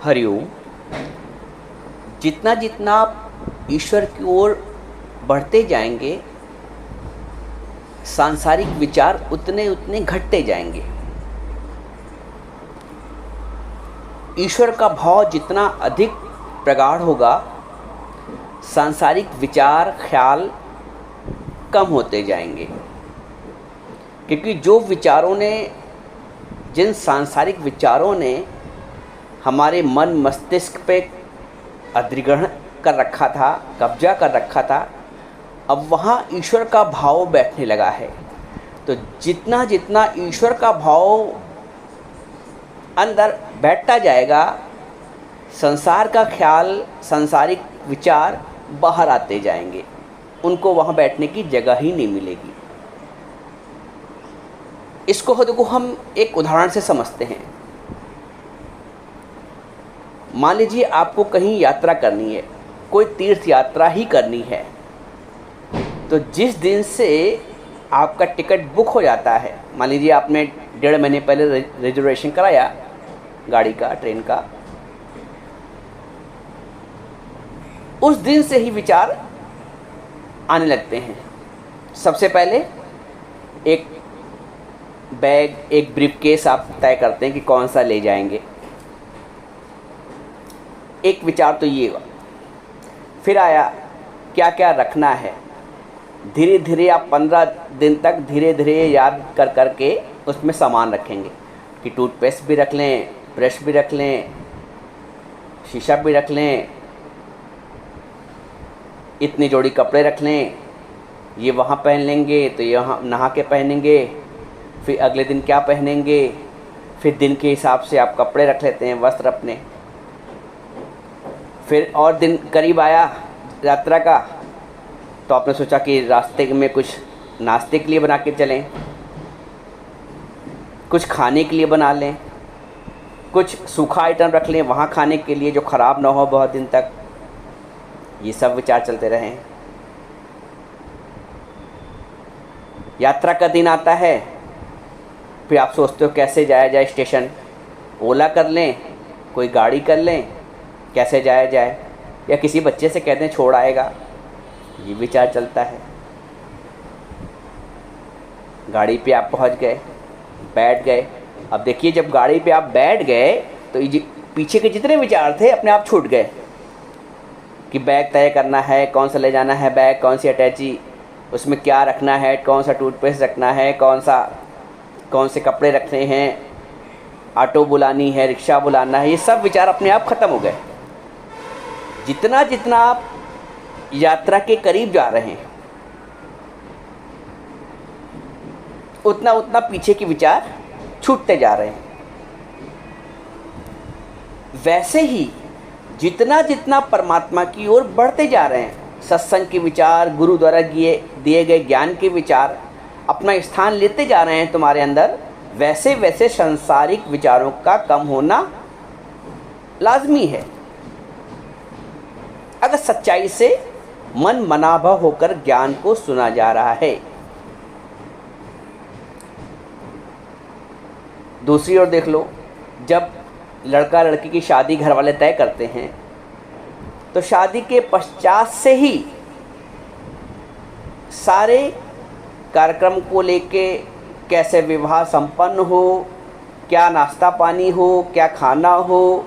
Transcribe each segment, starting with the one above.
हरिओम। जितना जितना आप ईश्वर की ओर बढ़ते जाएंगे, सांसारिक विचार उतने उतने घटते जाएंगे। ईश्वर का भाव जितना अधिक प्रगाढ़ होगा, सांसारिक विचार ख्याल कम होते जाएंगे। क्योंकि जिन सांसारिक विचारों ने हमारे मन मस्तिष्क पे अधिग्रहण कर रखा था, कब्जा कर रखा था, अब वहाँ ईश्वर का भाव बैठने लगा है। तो जितना जितना ईश्वर का भाव अंदर बैठता जाएगा, संसार का ख्याल, सांसारिक विचार बाहर आते जाएंगे, उनको वहाँ बैठने की जगह ही नहीं मिलेगी। इसको देखो, हम एक उदाहरण से समझते हैं। मान लीजिए आपको कहीं यात्रा करनी है, कोई तीर्थ यात्रा ही करनी है, तो जिस दिन से आपका टिकट बुक हो जाता है, मान लीजिए आपने 1.5 महीने पहले रिजर्वेशन कराया गाड़ी का, ट्रेन का, उस दिन से ही विचार आने लगते हैं। सबसे पहले एक बैग, एक ब्रीफकेस आप तय करते हैं कि कौन सा ले जाएंगे। एक विचार तो ये हुआ। फिर आया क्या क्या रखना है। धीरे धीरे आप 15 दिन तक धीरे धीरे याद कर करके उसमें सामान रखेंगे कि टूथपेस्ट भी रख लें, ब्रश भी रख लें, शीशा भी रख लें, इतनी जोड़ी कपड़े रख लें, ये वहाँ पहन लेंगे तो यहाँ नहा के पहनेंगे, फिर अगले दिन क्या पहनेंगे, फिर दिन के हिसाब से आप कपड़े रख लेते हैं, वस्त्र अपने। फिर और दिन करीब आया यात्रा का, तो आपने सोचा कि रास्ते में कुछ नाश्ते के लिए बना के चलें, कुछ खाने के लिए बना लें, कुछ सूखा आइटम रख लें वहाँ खाने के लिए जो ख़राब ना हो बहुत दिन तक। ये सब विचार चलते रहें। यात्रा का दिन आता है, फिर आप सोचते हो कैसे जाया जाए स्टेशन, ओला कर लें, कोई गाड़ी कर लें, कैसे जाया जाए, या किसी बच्चे से कहते हैं छोड़ आएगा। ये विचार चलता है। गाड़ी पे आप पहुंच गए, बैठ गए। अब देखिए, जब गाड़ी पे आप बैठ गए तो पीछे के जितने विचार थे अपने आप छूट गए कि बैग तय करना है, कौन सा ले जाना है बैग, कौन सी अटैची, उसमें क्या रखना है, कौन सा टूथपेस्ट रखना है, कौन से कपड़े रखने हैं, ऑटो बुलानी है, रिक्शा बुलाना है। ये सब विचार अपने आप ख़त्म हो गए। जितना जितना आप यात्रा के करीब जा रहे हैं, उतना उतना पीछे के विचार छूटते जा रहे हैं। वैसे ही जितना जितना परमात्मा की ओर बढ़ते जा रहे हैं, सत्संग के विचार, गुरु द्वारा दिए गए ज्ञान के विचार अपना स्थान लेते जा रहे हैं तुम्हारे अंदर, वैसे वैसे सांसारिक विचारों का कम होना लाजमी है। अगर सच्चाई से मन मनाभव होकर ज्ञान को सुना जा रहा है। दूसरी ओर देख लो, जब लड़का लड़की की शादी घर वाले तय करते हैं, तो शादी के पश्चात से ही सारे कार्यक्रम को लेके, कैसे विवाह संपन्न हो, क्या नाश्ता पानी हो, क्या खाना हो,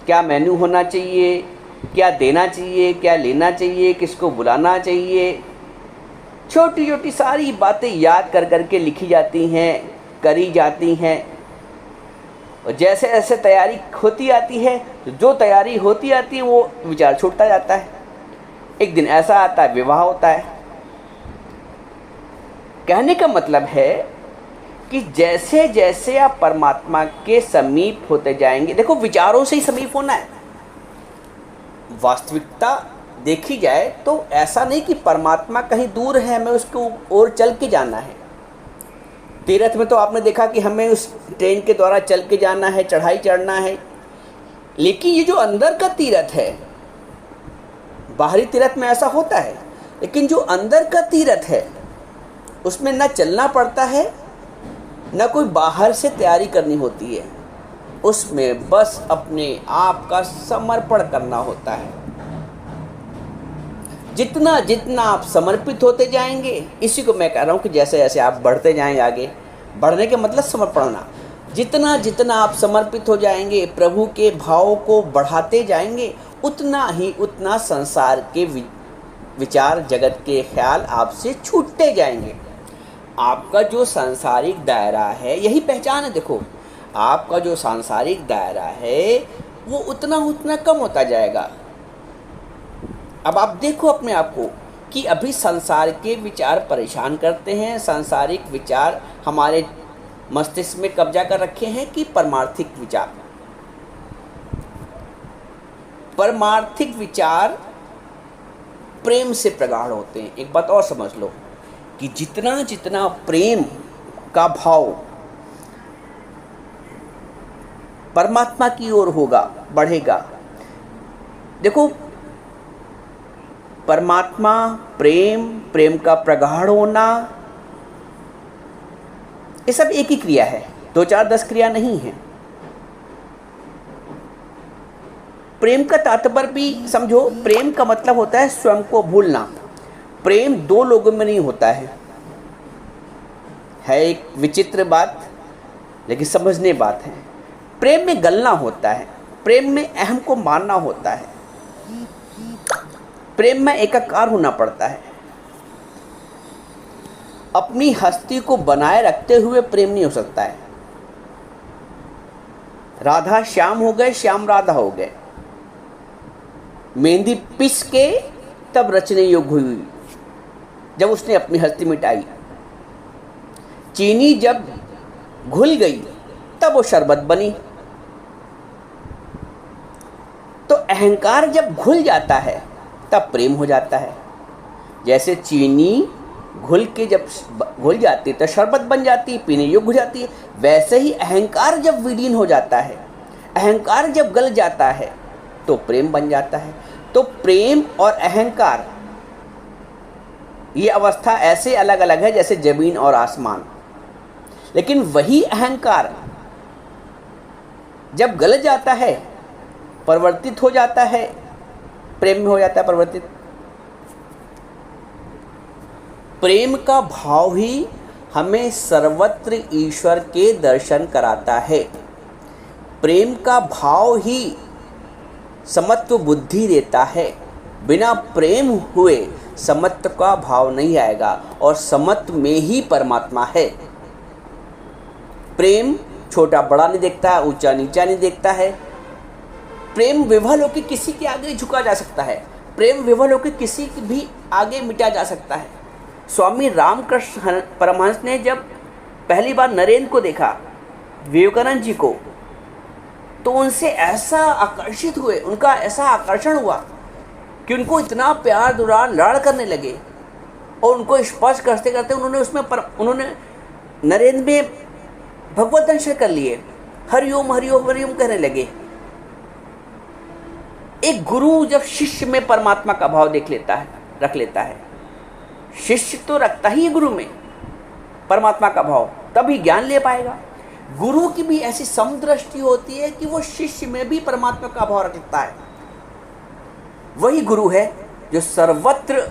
क्या मेन्यू होना चाहिए, क्या देना चाहिए, क्या लेना चाहिए, किसको बुलाना चाहिए, छोटी छोटी सारी बातें याद कर करके लिखी जाती हैं, करी जाती हैं। और जैसे जैसे तैयारी होती आती है, तो जो तैयारी होती आती है वो विचार छूटता जाता है। एक दिन ऐसा आता है, विवाह होता है। कहने का मतलब है कि जैसे जैसे आप परमात्मा के समीप होते जाएंगे, देखो विचारों से ही समीप होना है। वास्तविकता देखी जाए तो ऐसा नहीं कि परमात्मा कहीं दूर है, हमें उसको ओर चल के जाना है। तीर्थ में तो आपने देखा कि हमें उस ट्रेन के द्वारा चल के जाना है, चढ़ाई चढ़ना है। लेकिन ये जो अंदर का तीर्थ है, बाहरी तीर्थ में ऐसा होता है, लेकिन जो अंदर का तीर्थ है उसमें ना चलना पड़ता है, ना कोई बाहर से तैयारी करनी होती है। उसमें बस अपने आप का समर्पण करना होता है। जितना जितना आप समर्पित होते जाएंगे, इसी को मैं कह रहा हूँ कि जैसे जैसे आप बढ़ते जाएंगे आगे, बढ़ने के मतलब समर्पणना, जितना जितना आप समर्पित हो जाएंगे, प्रभु के भाव को बढ़ाते जाएंगे, उतना ही उतना संसार के विचार, जगत के ख्याल आपसे छूटते जाएंगे। आपका जो सांसारिक दायरा है, यही पहचान है। देखो, आपका जो सांसारिक दायरा है वो उतना उतना कम होता जाएगा। अब आप देखो अपने आप को कि अभी संसार के विचार परेशान करते हैं, सांसारिक विचार हमारे मस्तिष्क में कब्जा कर रखे हैं कि परमार्थिक विचार। परमार्थिक विचार प्रेम से प्रगाढ़ होते हैं। एक बात और समझ लो कि जितना जितना प्रेम का भाव परमात्मा की ओर होगा, बढ़ेगा। देखो, परमात्मा, प्रेम, प्रेम का प्रगाढ़ होना, ये सब एक ही क्रिया है, 2 4 10 क्रिया नहीं है। प्रेम का तात्पर्य भी समझो। प्रेम का मतलब होता है स्वयं को भूलना। प्रेम 2 लोगों में नहीं होता है एक विचित्र बात, लेकिन समझने बात है। प्रेम में गलना होता है, प्रेम में अहम को मानना होता है, प्रेम में एकाकार होना पड़ता है। अपनी हस्ती को बनाए रखते हुए प्रेम नहीं हो सकता है। राधा श्याम हो गए, श्याम राधा हो गए। मेहंदी पिस के तब रचने योग्य हुई जब उसने अपनी हस्ती मिटाई। चीनी जब घुल गई तब वो शरबत बनी। तो अहंकार जब घुल जाता है तब प्रेम हो जाता है। जैसे चीनी घुल के जब घुल जाती है तो शरबत बन जाती है, पीने योग्य हो जाती है। वैसे ही अहंकार जब विलीन हो जाता है, अहंकार जब गल जाता है तो प्रेम बन जाता है। तो प्रेम और अहंकार, ये अवस्था ऐसे अलग अलग है जैसे जमीन और आसमान। लेकिन वही अहंकार जब गल जाता है, परिवर्तित हो जाता है, प्रेम में हो जाता है परिवर्तित। प्रेम का भाव ही हमें सर्वत्र ईश्वर के दर्शन कराता है। प्रेम का भाव ही समत्व बुद्धि देता है। बिना प्रेम हुए समत्व का भाव नहीं आएगा, और समत्व में ही परमात्मा है। प्रेम छोटा बड़ा नहीं देखता है, ऊंचा नीचा नहीं देखता है। प्रेम विफल होकर किसी के आगे झुका जा सकता है, प्रेम विफल होकर किसी की भी आगे मिटा जा सकता है। स्वामी रामकृष्ण परमहंस ने जब पहली बार नरेंद्र को देखा, विवेकानंद जी को, तो उनसे ऐसा आकर्षित हुए, उनका ऐसा आकर्षण हुआ कि उनको इतना प्यार दुलार लाड़ करने लगे, और उनको स्पर्श करते करते उन्होंने नरेंद्र में भगवत दर्शन कर लिए। हरिओम हरिओम हरिओम कहने लगे। एक गुरु जब शिष्य में परमात्मा का भाव रख लेता है, शिष्य तो रखता ही है गुरु में परमात्मा का भाव, तभी ज्ञान ले पाएगा। गुरु की भी ऐसी समदृष्टि होती है कि वो शिष्य में भी परमात्मा का भाव रखता है। वही गुरु है जो सर्वत्र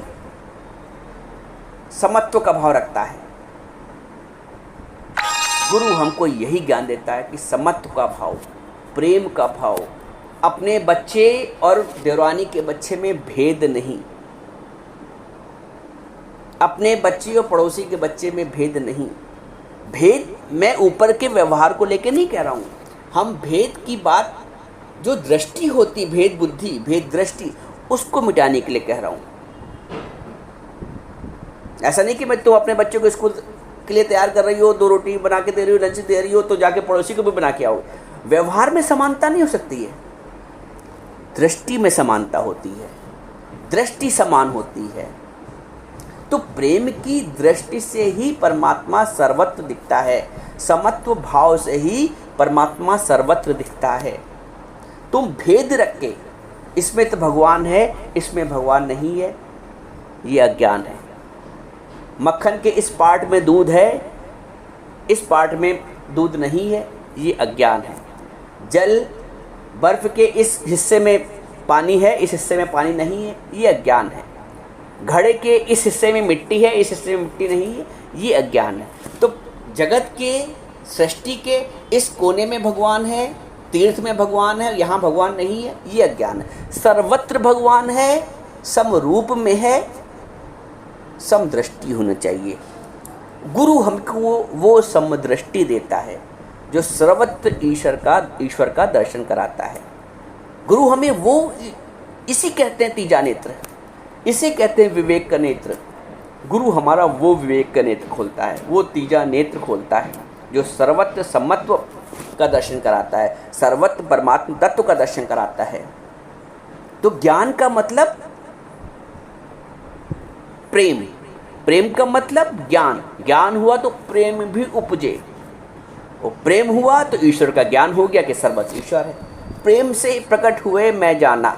समत्व का भाव रखता है। गुरु हमको यही ज्ञान देता है कि समत्व का भाव, प्रेम का भाव, अपने बच्चे और देवरानी के बच्चे में भेद नहीं, अपने बच्चे और पड़ोसी के बच्चे में भेद नहीं। भेद मैं ऊपर के व्यवहार को लेकर नहीं कह रहा हूँ, हम भेद की बात, जो दृष्टि होती, भेद बुद्धि, भेद दृष्टि, उसको मिटाने के लिए कह रहा हूँ। ऐसा नहीं कि मैं तो अपने बच्चों को स्कूल के लिए तैयार कर रही हो, 2 रोटी बना के दे रही हो, लंच दे रही हो, तो जाके पड़ोसी को भी बना के आओ। व्यवहार में समानता नहीं हो सकती है, दृष्टि में समानता होती है, दृष्टि समान होती है। तो प्रेम की दृष्टि से ही परमात्मा सर्वत्र दिखता है, समत्व भाव से ही परमात्मा सर्वत्र दिखता है। तुम भेद रख के इसमें तो भगवान है, इसमें भगवान नहीं है, ये अज्ञान है। मक्खन के इस पार्ट में दूध है, इस पार्ट में दूध नहीं है, ये अज्ञान है। जल बर्फ के इस हिस्से में पानी है, इस हिस्से में पानी नहीं है, ये अज्ञान है। घड़े के इस हिस्से में मिट्टी है, इस हिस्से में मिट्टी नहीं है, ये अज्ञान है। तो जगत के, सृष्टि के इस कोने में भगवान है, तीर्थ में भगवान है, यहाँ भगवान नहीं है, ये अज्ञान है। सर्वत्र भगवान है, समरूप में है, समदृष्टि होना चाहिए। गुरु हमको वो समदृष्टि देता है जो सर्वत्र ईश्वर का दर्शन कराता है। गुरु हमें वो, इसी कहते हैं तीजा नेत्र, इसे कहते हैं विवेक का नेत्र। गुरु हमारा वो विवेक का नेत्र खोलता है, वो तीजा नेत्र खोलता है जो सर्वत्र समत्व का दर्शन कराता है, सर्वत्र परमात्मा तत्व का दर्शन कराता है। तो ज्ञान का मतलब प्रेम, प्रेम का मतलब ज्ञान, ज्ञान हुआ तो प्रेम भी उपजे, और प्रेम हुआ तो ईश्वर का ज्ञान हो गया कि सर्वत्र ईश्वर है। प्रेम से प्रकट हुए मैं जाना,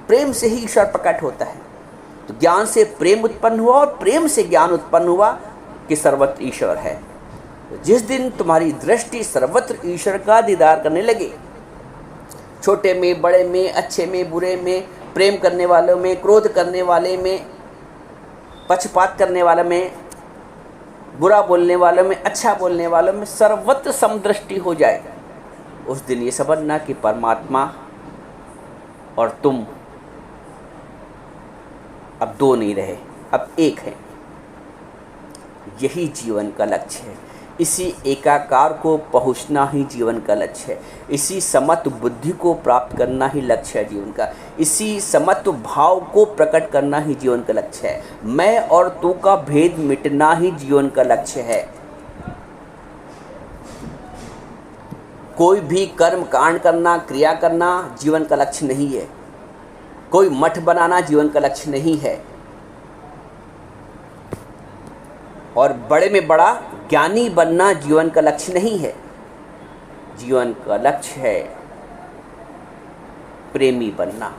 प्रेम से ही ईश्वर प्रकट होता है। तो ज्ञान से प्रेम उत्पन्न हुआ और प्रेम से ज्ञान उत्पन्न हुआ कि सर्वत्र ईश्वर है। तो जिस दिन तुम्हारी दृष्टि सर्वत्र ईश्वर का दीदार करने लगे, छोटे में, बड़े में, अच्छे में, बुरे में, प्रेम करने वालों में, क्रोध करने वाले में, पक्षपात करने वाले में, बुरा बोलने वालों में, अच्छा बोलने वालों में, सर्वत्र समदृष्टि हो जाए, उस दिन ये समझना कि परमात्मा और तुम अब दो नहीं रहे, अब एक है। यही जीवन का लक्ष्य है। इसी एकाकार को पहुंचना ही जीवन का लक्ष्य है। इसी समत्व बुद्धि को प्राप्त करना ही लक्ष्य है जीवन का। इसी समत्व भाव को प्रकट करना ही जीवन का लक्ष्य है। मैं और तू का भेद मिटना ही जीवन का लक्ष्य है। कोई भी कर्म कांड करना, क्रिया करना जीवन का लक्ष्य नहीं है। कोई मठ बनाना जीवन का लक्ष्य नहीं है। और बड़े में बड़ा ज्ञानी बनना जीवन का लक्ष्य नहीं है। जीवन का लक्ष्य है प्रेमी बनना।